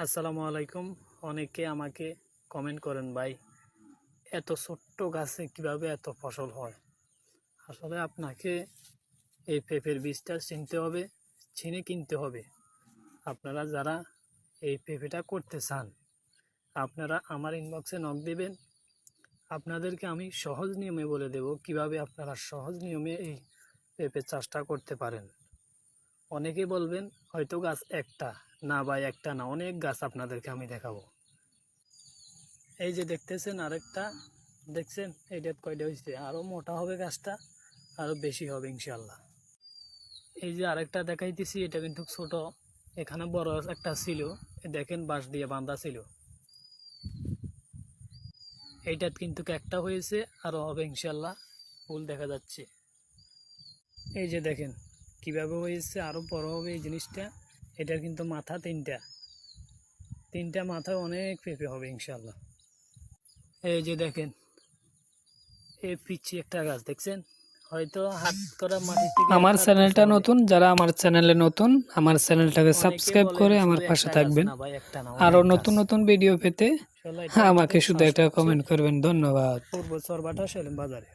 আসসালামু আলাইকুম। অনেকে আমাকে কমেন্ট করেন, ভাই এত ছোট্ট গাছে কিভাবে এত ফসল হয়। আসলে আপনাকে এই পেঁপের বীজটা চিনতে হবে, চিনে কিনতে হবে। আপনারা যারা এই পেঁপেটা করতে চান, আপনারা আমার ইনবক্সে নক দেবেন। আপনাদেরকে আমি সহজ নিয়মে বলে দেব কিভাবে আপনারা সহজ নিয়মে এই পেঁপে চাষটা করতে পারেন। অনেকে বলবেন হয়তো গাছ একটা, না ভাই একটা না, অনেক গাছ আপনাদেরকে আমি দেখাবো। এই যে দেখতেছেন আরেকটা, দেখছেন এইটা কয়টা হয়েছে, আরো মোটা হবে গাছটা, আরো বেশি হবে ইনশাল্লাহ। এই যে আরেকটা দেখাইতেছি, এটা কিন্তু ছোট, এখানে বড় একটা ছিল, দেখেন বাঁশ দিয়ে বাঁধা ছিল। এইটা কিন্তু একটা হয়েছে, আরো হবে ইনশাল্লাহ, ফুল দেখা যাচ্ছে। এই যে দেখেন কিভাবে হয়েছে, আরো বড় হবে এই জিনিসটা। এটার কিন্তু মাথা তিনটা মাথায় অনেক পেঁপে হবে ইনশাল্লাহ। এই যে দেখেন এই পিচ্ছি একটা গাছ দেখছেন, হয়তো হাত করা মাটি থেকে আমার একটা চ্যানেলটা তুলতে হবে। নতুন, যারা আমার চ্যানেলে নতুন আমার চ্যানেলটাকে অনেকে সাবস্ক্রাইব বলেন করে আমার শুধু পাশে একটা গাছ, থাকবেন। না ভাই একটা না, আরো অনেক গাছ। নতুন নতুন ভিডিও পেতে আসলে এটা আমাকে খুব শুধু একটা সমস্যা হচ্ছে কমেন্ট করবেন। ধন্যবাদ। পূর্ব চরবাটা সেলিম বাজারে।